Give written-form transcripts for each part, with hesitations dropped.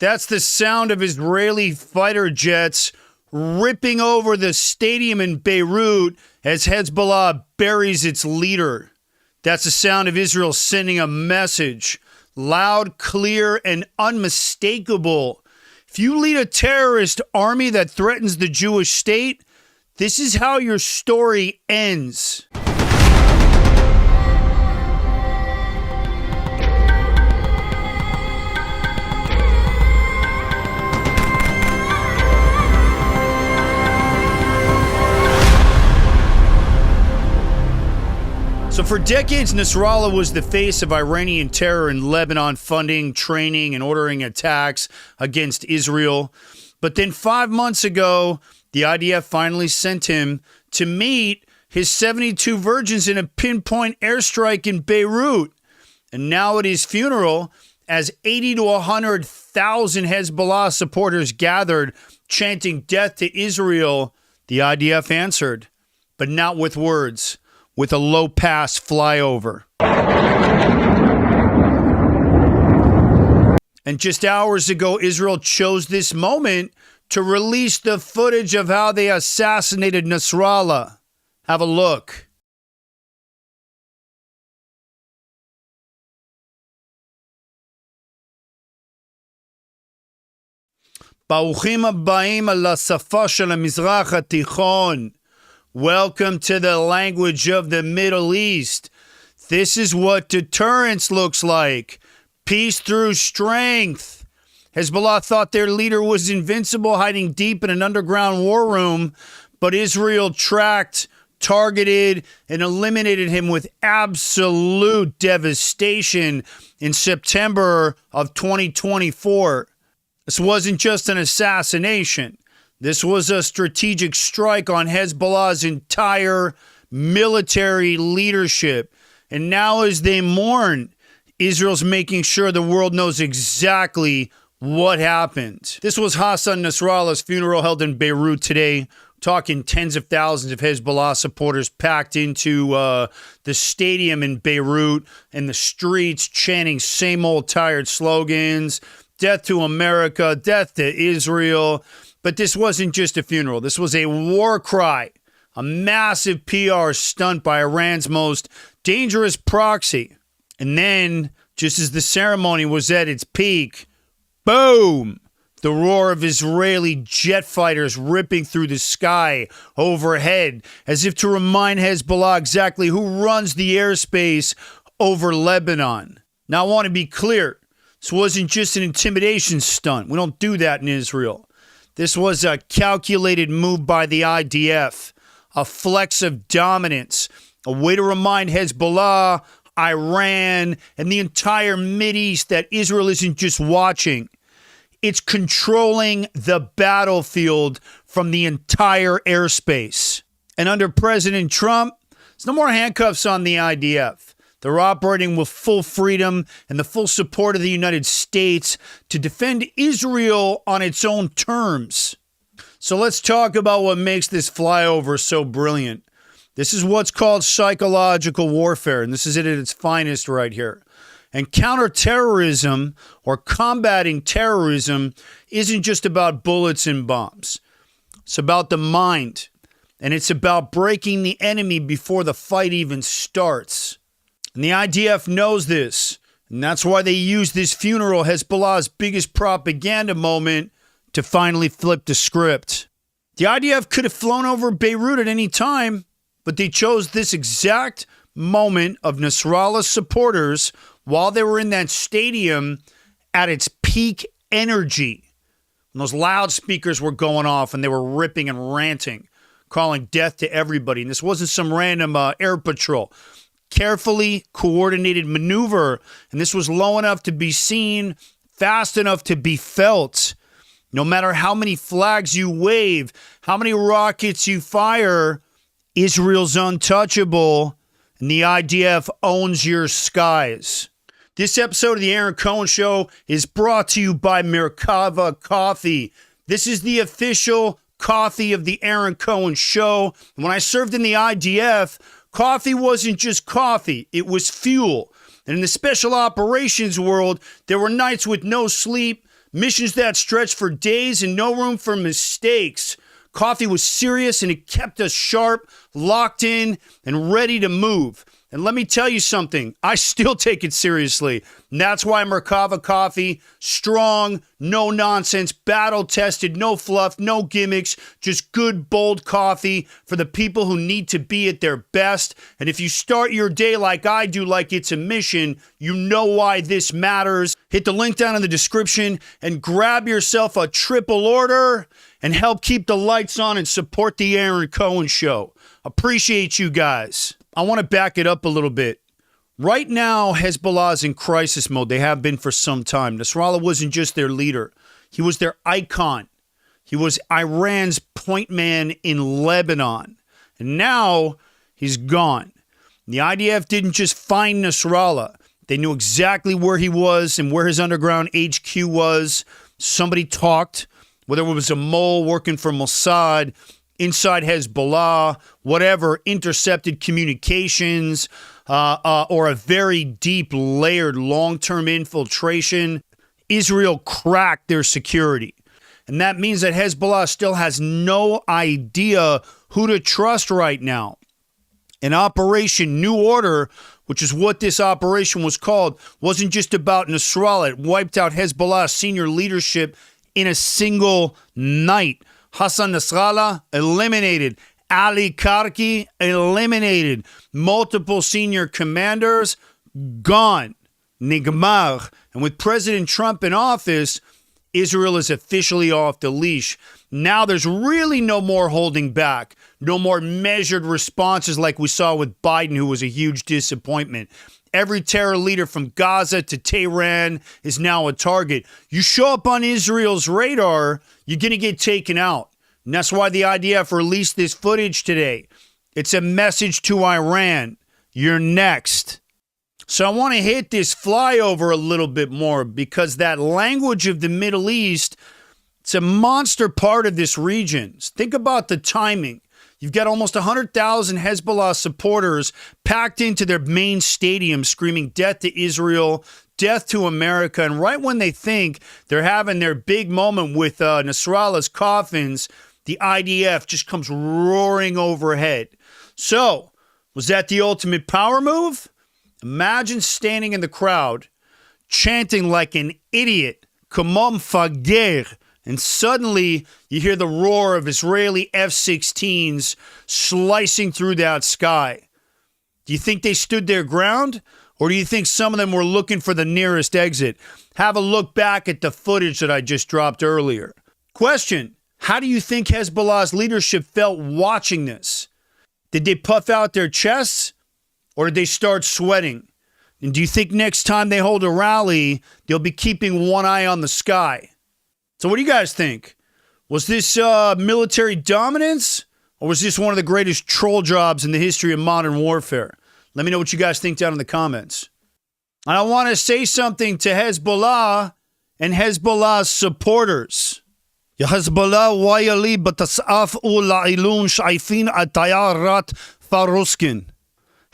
That's the sound of Israeli fighter jets ripping over the stadium in Beirut as Hezbollah buries its leader. That's the sound of Israel sending a message, loud, clear, and unmistakable. If you lead a terrorist army that threatens the Jewish state, this is how your story ends. So for decades, Nasrallah was the face of Iranian terror in Lebanon, funding, training, and ordering attacks against Israel. But then 5 months ago, the IDF finally sent him to meet his 72 virgins in a pinpoint airstrike in Beirut. And now at his funeral, as 80 to 100,000 Hezbollah supporters gathered, chanting death to Israel, the IDF answered, but not with words, with a low-pass flyover. And just hours ago, Israel chose this moment to release the footage of how they assassinated Nasrallah. Have a look. Ba'uchim ha'ba'im al-safa shel hamizrach hatichon. Welcome to the language of the Middle East. This is what deterrence looks like. Peace through strength. Hezbollah thought their leader was invincible, hiding deep in an underground war room, but Israel tracked, targeted, and eliminated him with absolute devastation in September of 2024. This wasn't just an assassination. This was a strategic strike on Hezbollah's entire military leadership. And now as they mourn, Israel's making sure the world knows exactly what happened. This was Hassan Nasrallah's funeral held in Beirut today. Talking tens of thousands of Hezbollah supporters packed into the stadium in Beirut and the streets chanting same old tired slogans. Death to America, death to Israel. But this wasn't just a funeral. This was a war cry, a massive PR stunt by Iran's most dangerous proxy. And then, just as the ceremony was at its peak, boom, the roar of Israeli jet fighters ripping through the sky overhead, as if to remind Hezbollah exactly who runs the airspace over Lebanon. Now, I want to be clear. This wasn't just an intimidation stunt. We don't do that in Israel. This was a calculated move by the IDF, a flex of dominance, a way to remind Hezbollah, Iran, and the entire Mideast that Israel isn't just watching. It's controlling the battlefield from the entire airspace. And under President Trump, there's no more handcuffs on the IDF. They're operating with full freedom and the full support of the United States to defend Israel on its own terms. So let's talk about what makes this flyover so brilliant. This is what's called psychological warfare, and this is it at its finest right here. And counterterrorism, or combating terrorism, isn't just about bullets and bombs. It's about the mind, and it's about breaking the enemy before the fight even starts. And the IDF knows this, and that's why they used this funeral, Hezbollah's biggest propaganda moment, to finally flip the script. The IDF could have flown over Beirut at any time, but they chose this exact moment of Nasrallah supporters while they were in that stadium at its peak energy. And those loudspeakers were going off and they were ripping and ranting, calling death to everybody. And this wasn't some random air patrol. Carefully coordinated maneuver, and this was low enough to be seen, fast enough to be felt. No matter how many flags you wave, how many rockets you fire, Israel's untouchable, and the IDF owns your skies. This episode of the Aaron Cohen Show is brought to you by Merkava Coffee. This is the official coffee of the Aaron Cohen Show. When I served in the IDF, coffee wasn't just coffee, it was fuel. And in the special operations world, there were nights with no sleep, Missions that stretched for days and no room for mistakes. Coffee was serious and it kept us sharp, locked in, and ready to move. And let me tell you something, I still take it seriously. And that's why Merkava Coffee, strong, no nonsense, battle-tested, no fluff, no gimmicks, just good, bold coffee for the people who need to be at their best. And if you start your day like I do, like it's a mission, you know why this matters. Hit the link down in the description and grab yourself a triple order and help keep the lights on and support the Aaron Cohen Show. Appreciate you guys. I want to back it up a little bit. Right now, Hezbollah is in crisis mode. They have been for some time. Nasrallah wasn't just their leader. He was their icon. He was Iran's point man in Lebanon. And now he's gone. The IDF didn't just find Nasrallah. They knew exactly where he was and where his underground HQ was. Somebody talked, whether it was a mole working for Mosaad, inside Hezbollah, whatever, intercepted communications, or a very deep, layered, long-term infiltration. Israel cracked their security. And that means that Hezbollah still has no idea who to trust right now. And Operation New Order, which is what this operation was called, wasn't just about Nasrallah. It wiped out Hezbollah's senior leadership in a single night. Hassan Nasrallah eliminated. Ali Karki eliminated. Multiple senior commanders gone. Nigmar. And with President Trump in office, Israel is officially off the leash. Now there's really no more holding back. No more measured responses like we saw with Biden, who was a huge disappointment. Every terror leader from Gaza to Tehran is now a target. You show up on Israel's radar, you're going to get taken out. And that's why the IDF released this footage today. It's a message to Iran. You're next. So I want to hit this flyover a little bit more because that language of the Middle East, it's a monster part of this region. Think about the timing. You've got almost 100,000 Hezbollah supporters packed into their main stadium screaming death to Israel, death to America. And right when they think they're having their big moment with Nasrallah's coffins, the IDF just comes roaring overhead. So, was that the ultimate power move? Imagine standing in the crowd, chanting like an idiot, Kamom Fager, and suddenly you hear the roar of Israeli F-16s slicing through that sky. Do you think they stood their ground? Or do you think some of them were looking for the nearest exit? Have a look back at the footage that I just dropped earlier. Question, how do you think Hezbollah's leadership felt watching this? Did they puff out their chests? Or did they start sweating? And do you think next time they hold a rally, they'll be keeping one eye on the sky? So what do you guys think? Was this military dominance? Or was this one of the greatest troll jobs in the history of modern warfare? Let me know what you guys think down in the comments. And I want to say something to Hezbollah and Hezbollah's supporters. Ya Hezbollah wayali batasaf ula'ilun shaifin atayarat faruskin.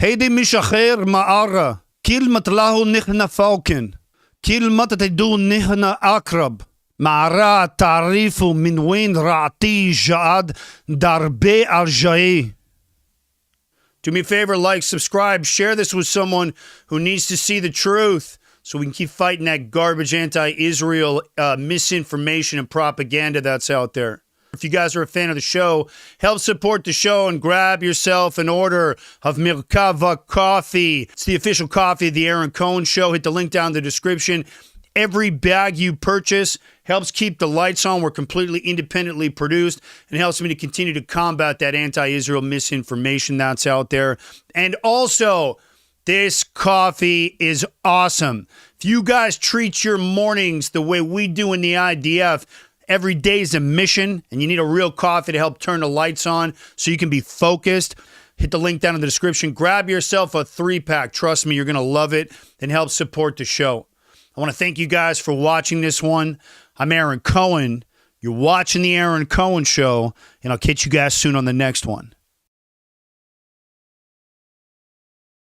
Heidi mishacher ma'ara. Kil matlahu nihna faukin. Kil matatidu nihna akrab. Ma'ara tarifu min win ra'ati ja'ad darbe al-ja'i. Do me a favor, like, subscribe, share this with someone who needs to see the truth so we can keep fighting that garbage anti-Israel misinformation and propaganda that's out there. If you guys are a fan of the show, help support the show and grab yourself an order of Merkava Coffee. It's the official coffee of the Aaron Cohen Show. Hit the link down in the description. Every bag you purchase helps keep the lights on. We're completely independently produced and helps me to continue to combat that anti-Israel misinformation that's out there. And also, this coffee is awesome. If you guys treat your mornings the way we do in the IDF, every day is a mission, and you need a real coffee to help turn the lights on so you can be focused. Hit the link down in the description. Grab yourself a 3-pack. Trust me, you're going to love it and help support the show. I want to thank you guys for watching this one. I'm Aaron Cohen. You're watching the Aaron Cohen Show, and I'll catch you guys soon on the next one.